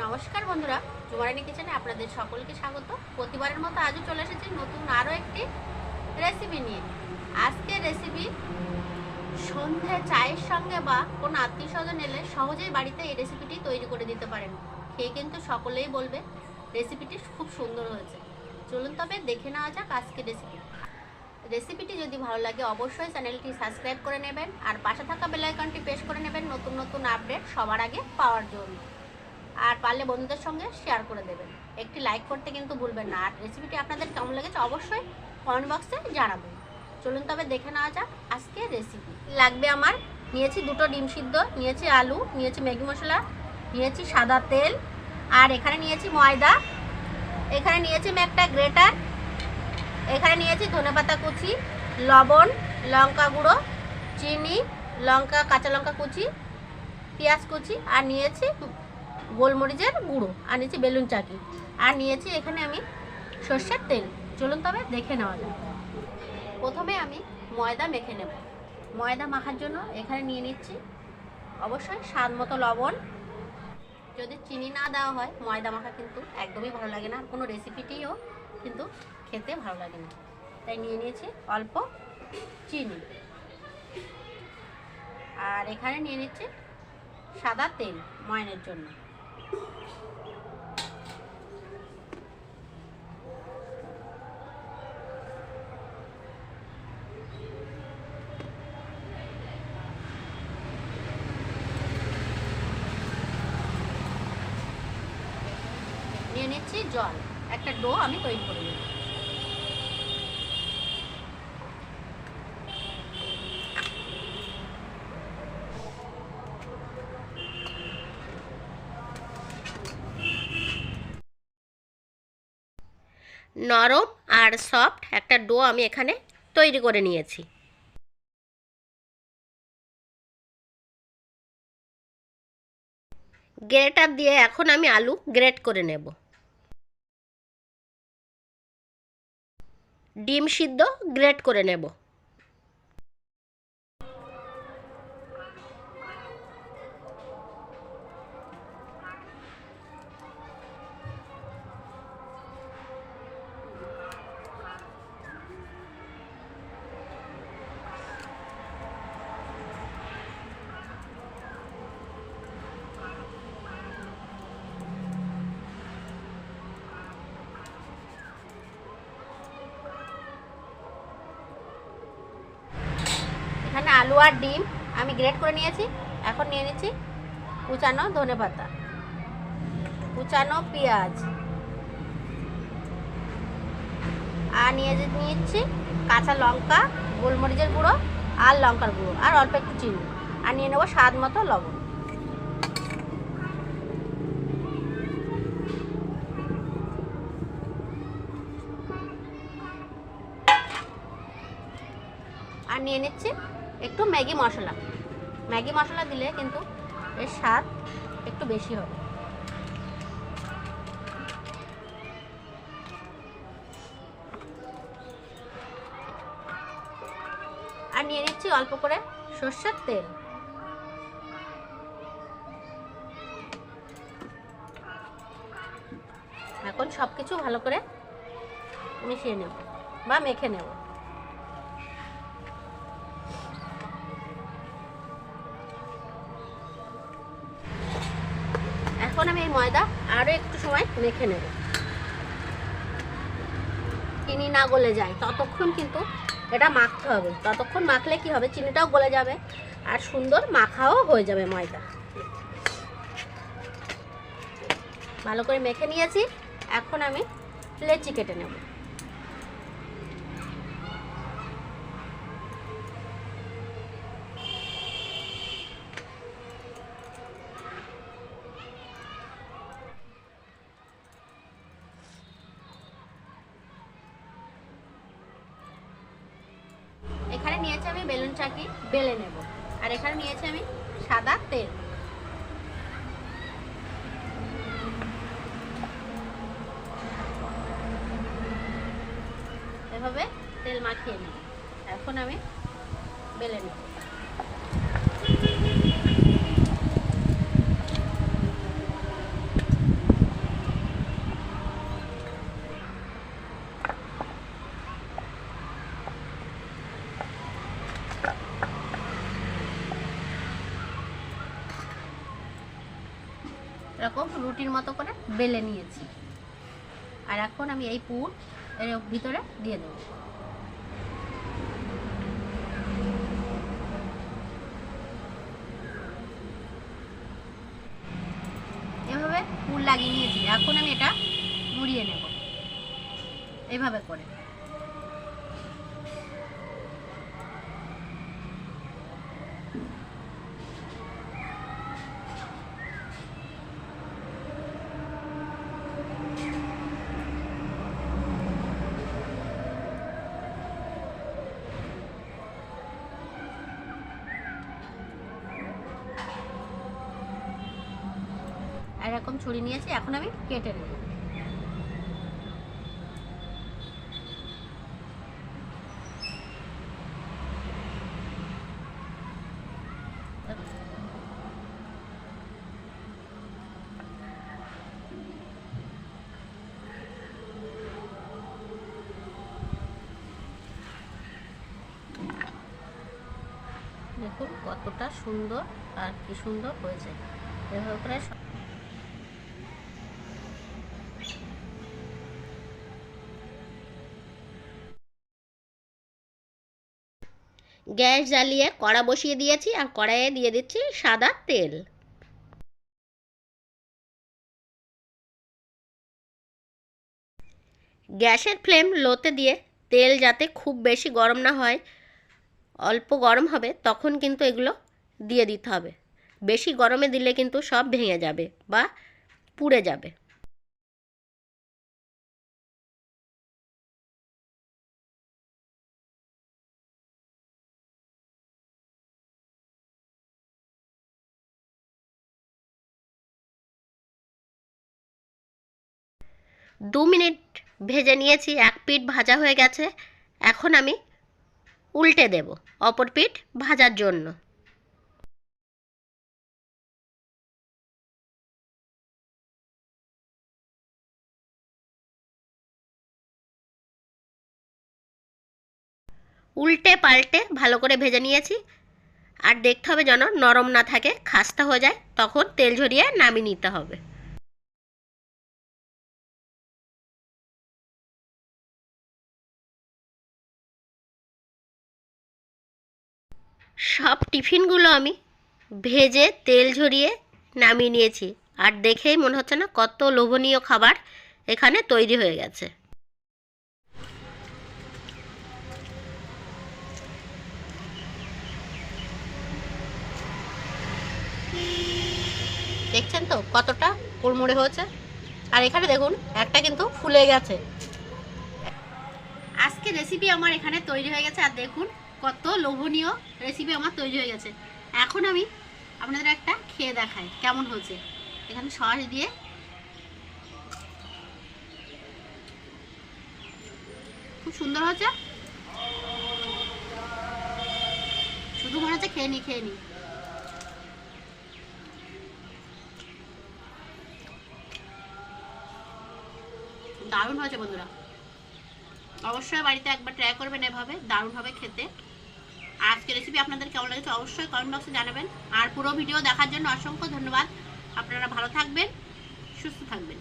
নমস্কার বন্ধুরা, জুমারানি কিচেনে আপনাদের সকলকে স্বাগত। প্রতিবারের মতো আজও চলে এসেছি নতুন আরও একটি রেসিপি নিয়ে। আজকের রেসিপি সন্ধ্যে চায়ের সঙ্গে বা কোনো আত্মীয় স্বজন এলে সহজেই বাড়িতে এই রেসিপিটি তৈরি করে দিতে পারেন। খেয়ে কিন্তু সকলেই বলবে রেসিপিটি খুব সুন্দর হয়েছে। চলুন তবে দেখে নেওয়া যাক আজকের রেসিপিটি যদি ভালো লাগে অবশ্যই চ্যানেলটি সাবস্ক্রাইব করে নেবেন আর পাশে থাকা বেল আইকনটি প্রেস করে নেবেন নতুন নতুন আপডেট সবার আগে পাওয়ার জন্য। আর পারলে বন্ধুদের সঙ্গে শেয়ার করে দেবেন। একটি লাইক করতে কিন্তু ভুলবেন না। আর রেসিপিটি আপনাদের কেমন লেগেছে অবশ্যই কমেন্ট বক্সে জানাবেন। চলুন তবে দেখে নেওয়া যাক আজকে রেসিপি। লাগবে আমার নিয়েছি 2টো ডিম সিদ্ধ, নিয়েছি আলু, নিয়েছি ম্যাগি মশলা, নিয়েছি সাদা তেল, আর এখানে নিয়েছি ময়দা, এখানে নিয়েছি আমি একটা গ্রেটার, এখানে নিয়েছি ধনেপাতা কুচি, লবণ, লঙ্কা গুঁড়ো, চিনি, কাঁচা লঙ্কা কুচি, পেঁয়াজ কুচি, আর নিয়েছি গোলমরিচের গুঁড়ো, আর নিয়েছি বেলুন চাকি, আর নিয়েছি এখানে আমি সর্ষের তেল। চলুন তবে দেখে নেওয়া যাক। প্রথমে আমি ময়দা মেখে নেব। ময়দা মাখার জন্য এখানে নিয়ে নিচ্ছি অবশ্যই স্বাদ মতো লবণ। যদি চিনি না দেওয়া হয় ময়দা মাখা কিন্তু একদমই ভালো লাগে না, কোনো রেসিপিটিও কিন্তু খেতে ভালো লাগে না। তাই নিয়ে নিয়েছি অল্প চিনি, আর এখানে নিয়ে নিচ্ছি সাদা তেল ময়ানের জন্য। নিয়ে নিচ্ছি জল, একটা ডো আমি তৈরি করে নেব। নরম আর সফট একটা ডো আমি এখানে তৈরি করে নিয়েছি। গ্রেটার দিয়ে এখন আমি আলু গ্রেট করে নেব। ডিম সিদ্ধ গ্রেট করে নেব। এখানে আলু আর ডিম আমি গ্রেট করে নিয়েছি। এখন নিয়ে নিচ্ছি কুচানো ধনেপাতা, কুচানো পেঁয়াজ, আর নিচ্ছি কাঁচা লঙ্কা, গোলমরিচের গুঁড়ো আর লঙ্কার গুঁড়ো, আর অল্প একটু চিনি, আর নিয়ে নেবো স্বাদ মতো লবণ। আর নিয়ে নিচ্ছি একটু ম্যাগি মশলা। ম্যাগি মশলা দিলে কিন্তু এর স্বাদ একটু বেশি হবে। আর নিয়ে নিচ্ছি অল্প করে সর্ষের তেল। এখন সব কিছু ভালো করে মিশিয়ে নেব বা মেখে নেব। এখন আমি এই ময়দা আরও একটু সময় মেখে নেব, চিনি না গলে যায় ততক্ষণ কিন্তু এটা মাখতে হবে। ততক্ষণ মাখলে কি হবে, চিনিটাও গলে যাবে আর সুন্দর মাখাও হয়ে যাবে ময়দা। ভালো করে মেখে নিয়েছি, এখন আমি লেচি কেটে নেব। এখানে নিয়েছি আমি বেলুন চাকি, বেলে নেব। আর এখানে নিয়েছি আমি সাদা তেল। এভাবে তেল মাখিয়ে নেব। এখন আমি বেলে নেব। এরকম রুটির মতো করে বেলে নিয়েছি। আর এখন আমি এই পুর এর ভিতরে দিয়ে দেবো। এভাবে পুর লাগিয়ে নিয়েছি, এখন আমি এটা মুড়িয়ে নেব এইভাবে করে। এরকম ছুরি নিয়েছি, এখন আমি কেটে নেব। দেখুন কতটা সুন্দর আর কি সুন্দর হয়েছে। এভাবে করে গ্যাস জ্বালিয়ে কড়া বসিয়ে দিয়েছি, আর কড়াইয়ে দিয়ে দিচ্ছি সাদা তেল। গ্যাসের ফ্লেম লোতে দিয়ে তেল যাতে খুব বেশি গরম না হয়, অল্প গরম হবে তখন কিন্তু এগুলো দিয়ে দিতে হবে। বেশি গরমে দিলে কিন্তু সব ভেঙে যাবে বা পুড়ে যাবে। দু মিনিট ভেজে নিয়েছি, এক পিঠ ভাজা হয়ে গেছে। এখন আমি উল্টে দেব অপর পিঠ ভাজার জন্য। উল্টে পাল্টে ভালো করে ভেজে নিয়েছি। আর দেখতে হবে যেন নরম না থাকে, খাস্তা হয়ে যায়, তখন তেল ঝরিয়ে নামিয়ে নিতে হবে। সব টিফিনগুলো আমি ভেজে তেল ঝরিয়ে নামিয়ে নিয়েছি। আর দেখেই মনে হচ্ছে না কত লোভনীয় খাবার এখানে তৈরি হয়ে গেছে। দেখছেন তো কতটা কুড়মুড়ে হয়েছে। আর এখানে দেখুন একটা কিন্তু ফুলে গেছে। আজকে রেসিপি আমার এখানে তৈরি হয়ে গেছে। আর দেখুন কত লোভনীয় রেসিপি আমার তৈরি হয়ে গেছে। এখন আমি আপনাদের একটা খেয়ে দেখাই কেমন হয়েছে। এখানে সস দিয়ে খুব সুন্দর হয়েছে। শুধু মনে হচ্ছে খেয়ে নি খেয়ে নি। দারুণ হয়েছে বন্ধুরা, অবশ্যই বাড়িতে একবার ট্রাই করবেন, এভাবে দারুণ হবে খেতে। আজকের রেসিপি আপনাদের কেমন লাগছে অবশ্যই কমেন্ট বক্সে জানাবেন। আর পুরো ভিডিও দেখার জন্য অসংখ্য ধন্যবাদ। আপনারা ভালো থাকবেন, সুস্থ থাকবেন।